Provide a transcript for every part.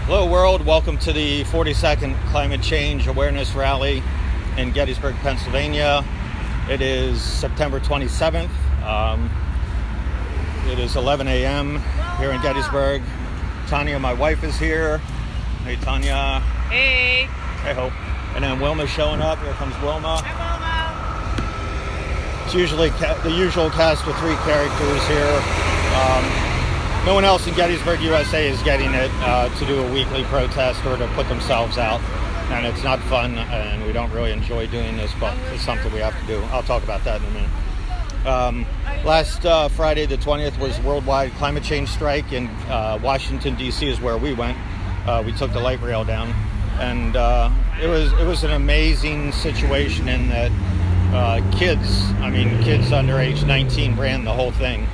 Hello world, welcome to the 42nd Climate Change Awareness Rally in Gettysburg, Pennsylvania. It is September 27th. It is 11 a.m. here in Gettysburg. Tanya, my wife, is here. Hey Tanya. Hey. Hey Hope. And then Wilma's showing up. Here comes Wilma. Hi, Wilma. It's usually the usual cast of three characters here. No one else in Gettysburg, USA is getting it to do a weekly protest or to put themselves out. And it's not fun, and we don't really enjoy doing this, but it's something we have to do. I'll talk about that in a minute. Last Friday, the 20th, was worldwide climate change strike in Washington, D.C. is where we went. We took the light rail down. And it was an amazing situation in that kids under age 19 ran the whole thing.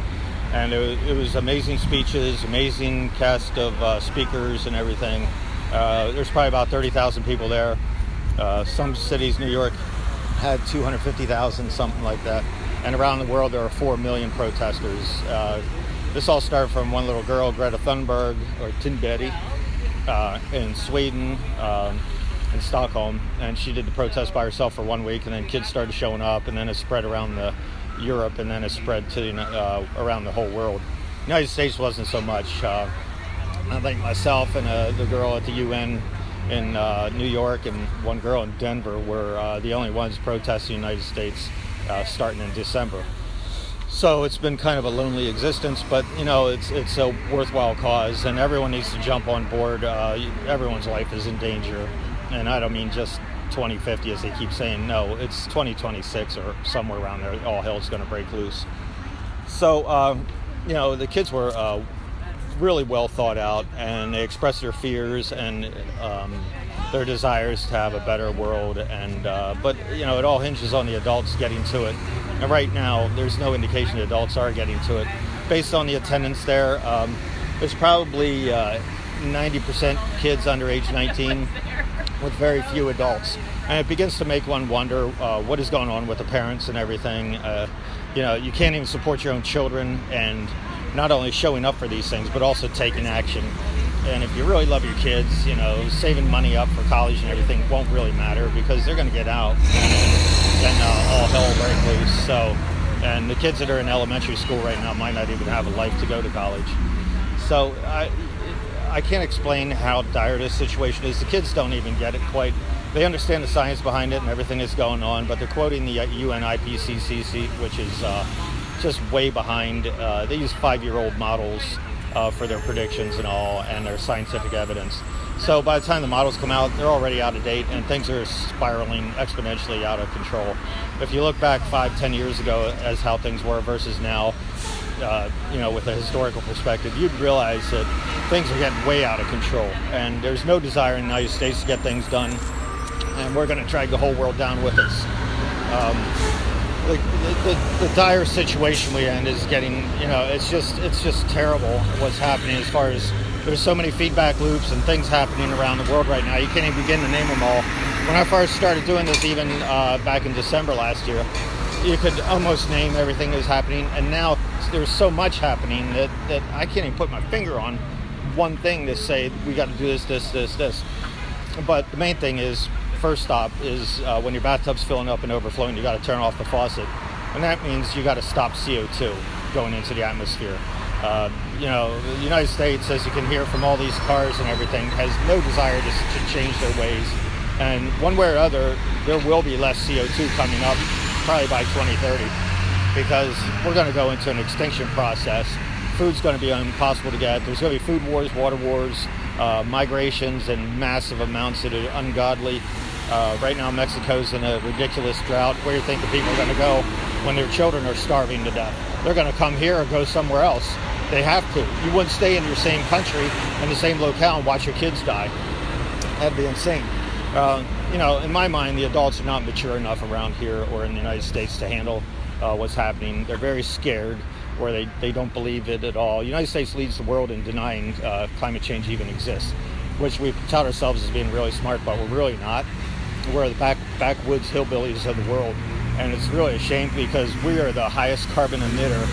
And it was amazing speeches, amazing cast of speakers and everything. There's probably about 30,000 people there. Some cities, New York, had 250,000, something like that. And around the world, there are 4 million protesters. This all started from one little girl, Greta Thunberg, or Thunberg, in Sweden, in Stockholm. And she did the protest by herself for 1 week, and then kids started showing up, and then it spread around Europe, and then it spread to around the whole world. The United States wasn't so much. I think myself and the girl at the UN in New York and one girl in Denver were the only ones protesting the United States starting in December. So it's been kind of a lonely existence, but it's a worthwhile cause, and everyone needs to jump on board. Everyone's life is in danger, and I don't mean just 2050 as they keep saying. No, it's 2026 or somewhere around there. All hell's going to break loose. So the kids were really well thought out, and they expressed their fears and their desires to have a better world. And but it all hinges on the adults getting to it. And right now, there's no indication the adults are getting to it. Based on the attendance there, there's probably 90% kids under age 19. With very few adults, and it begins to make one wonder what is going on with the parents and everything. You can't even support your own children, and not only showing up for these things, but also taking action. And if you really love your kids, saving money up for college and everything won't really matter, because they're going to get out, and all hell will break loose. So, and the kids that are in elementary school right now might not even have a life to go to college. So I can't explain how dire this situation is. The kids don't even get it quite. They understand the science behind it and everything that's going on, but they're quoting the UN IPCC, which is just way behind. They use 5-year-old models for their predictions and all, and their scientific evidence. So by the time the models come out, they're already out of date, and things are spiraling exponentially out of control. If you look back 5-10 years ago as how things were versus now, with a historical perspective, you'd realize that things are getting way out of control, and there's no desire in the United States to get things done, and we're going to drag the whole world down with us. The dire situation we're in is getting, it's just terrible what's happening as far as there's so many feedback loops and things happening around the world right now. You can't even begin to name them all. When I first started doing this, even back in December last year, you could almost name everything that's happening, and now there's so much happening that I can't even put my finger on one thing to say we got to do this. But the main thing is, first stop is when your bathtub's filling up and overflowing, you got to turn off the faucet, and that means you got to stop CO2 going into the atmosphere. The United States, as you can hear from all these cars and everything, has no desire to change their ways, and one way or other, there will be less CO2 coming up, probably by 2030, because we're going to go into an extinction process. Food's going to be impossible to get. There's going to be food wars, water wars, migrations in massive amounts that are ungodly. Right now, Mexico's in a ridiculous drought. Where do you think the people are going to go when their children are starving to death? They're going to come here or go somewhere else. They have to. You wouldn't stay in your same country, in the same locale, and watch your kids die. That'd be insane. In my mind, the adults are not mature enough around here or in the United States to handle what's happening. They're very scared, or they don't believe it at all. The United States leads the world in denying climate change even exists, which we tout ourselves as being really smart, but we're really not. We're the backwoods hillbillies of the world, and it's really a shame because we are the highest carbon emitter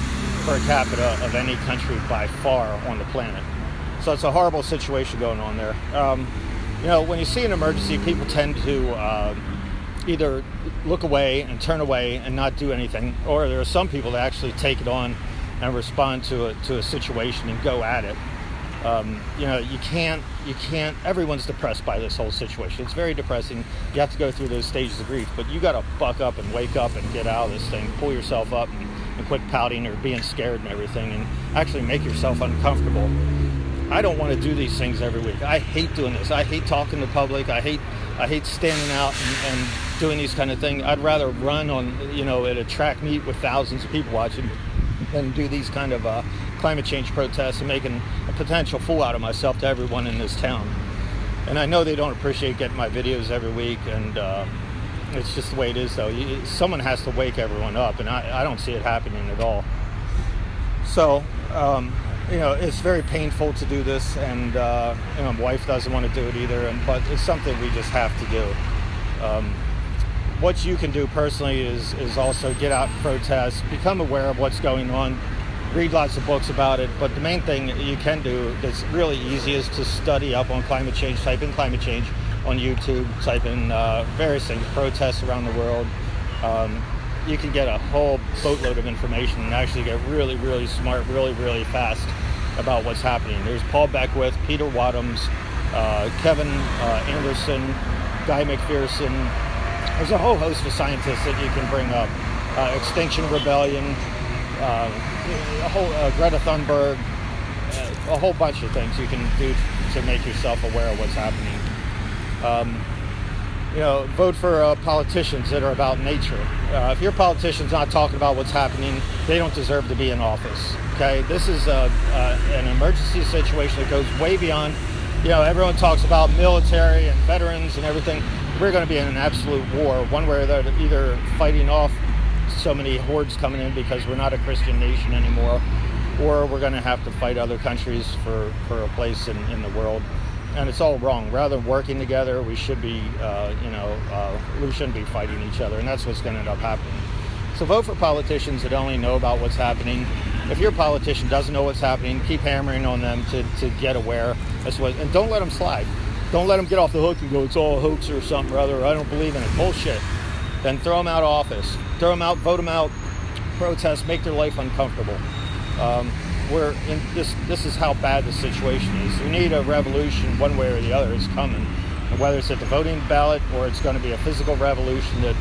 per capita of any country by far on the planet. So it's a horrible situation going on there. When you see an emergency, people tend to either look away and turn away and not do anything, or there are some people that actually take it on and respond to a situation and go at it. You can't, everyone's depressed by this whole situation. It's very depressing. You have to go through those stages of grief, but you got to buck up and wake up and get out of this thing, pull yourself up and quit pouting or being scared and everything, and actually make yourself uncomfortable. I don't want to do these things every week. I hate doing this. I hate talking to the public. I hate standing out and doing these kind of things. I'd rather run on, at a track meet with thousands of people watching than do these kind of climate change protests and making a potential fool out of myself to everyone in this town. And I know they don't appreciate getting my videos every week, and it's just the way it is, though. Someone has to wake everyone up, and I don't see it happening at all. So, it's very painful to do this, and my wife doesn't want to do it either, but it's something we just have to do. What you can do personally is also get out and protest, become aware of what's going on, read lots of books about it, but the main thing you can do that's really easy is to study up on climate change. Type in climate change on YouTube, type in various things, protests around the world. You can get a whole boatload of information and actually get really, really smart, really, really fast about what's happening. There's Paul Beckwith, Peter Wadhams, Kevin Anderson, Guy McPherson. There's a whole host of scientists that you can bring up. Extinction Rebellion, Greta Thunberg, a whole bunch of things you can do to make yourself aware of what's happening. Vote for politicians that are about nature. If your politician's not talking about what's happening, they don't deserve to be in office. Okay, this is an emergency situation that goes way beyond. Everyone talks about military and veterans and everything. We're going to be in an absolute war, one where they're either fighting off so many hordes coming in because we're not a Christian nation anymore, or we're going to have to fight other countries for a place in the world. And it's all wrong. Rather than working together, we should be, we shouldn't be fighting each other, and that's what's going to end up happening. So vote for politicians that only know about what's happening. If your politician doesn't know what's happening, keep hammering on them to get aware. And don't let them slide. Don't let them get off the hook and go, it's all a hoax or something or other. I don't believe in it. Bullshit. Then throw them out of office. Throw them out, vote them out, protest, make their life uncomfortable. We're in this is how bad the situation is. We need a revolution one way or the other. It's coming. And whether it's at the voting ballot or it's going to be a physical revolution that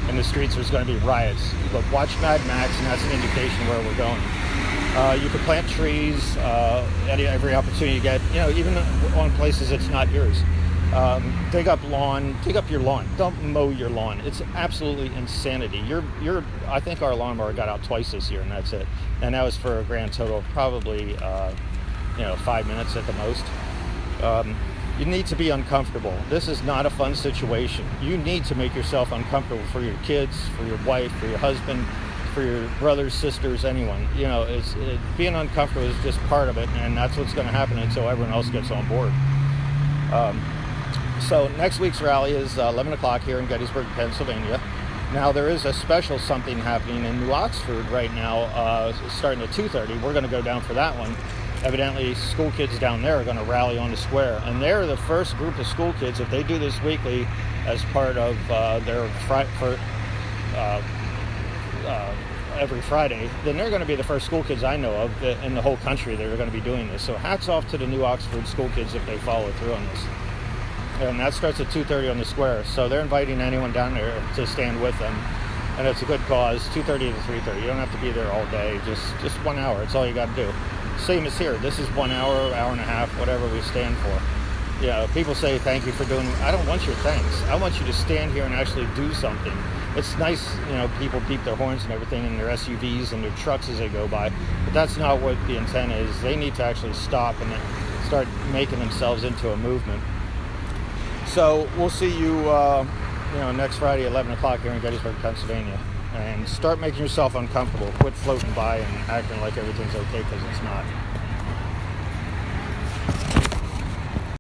in the streets there's going to be riots. But watch Mad Max, and that's an indication where we're going. You can plant trees every opportunity you get, even on places it's not yours. Dig up your lawn. Don't mow your lawn. It's absolutely insanity. I think our lawnmower got out twice this year, and that's it. And that was for a grand total of probably 5 minutes at the most. You need to be uncomfortable. This is not a fun situation. You need to make yourself uncomfortable for your kids, for your wife, for your husband, for your brothers, sisters, anyone. Being uncomfortable is just part of it, and that's what's going to happen until everyone else gets on board. So next week's rally is 11 o'clock here in Gettysburg, Pennsylvania. Now there is a special something happening in New Oxford right now, starting at 2:30. We're going to go down for that one. Evidently, school kids down there are going to rally on the square, and they're the first group of school kids. If they do this weekly as part of their every Friday, then they're going to be the first school kids I know of in the whole country that are going to be doing this. So hats off to the New Oxford school kids if they follow through on this. And that starts at 2:30 on the square. So they're inviting anyone down there to stand with them. And it's a good cause, 2:30 to 3:30. You don't have to be there all day, just 1 hour. That's all you got to do. Same as here. This is 1 hour, hour and a half, whatever we stand for. People say thank you for doing. I don't want your thanks. I want you to stand here and actually do something. It's nice, people beep their horns and everything in their SUVs and their trucks as they go by, but that's not what the intent is. They need to actually stop and start making themselves into a movement. So we'll see you, next Friday at 11 o'clock here in Gettysburg, Pennsylvania. And start making yourself uncomfortable. Quit floating by and acting like everything's okay, because it's not.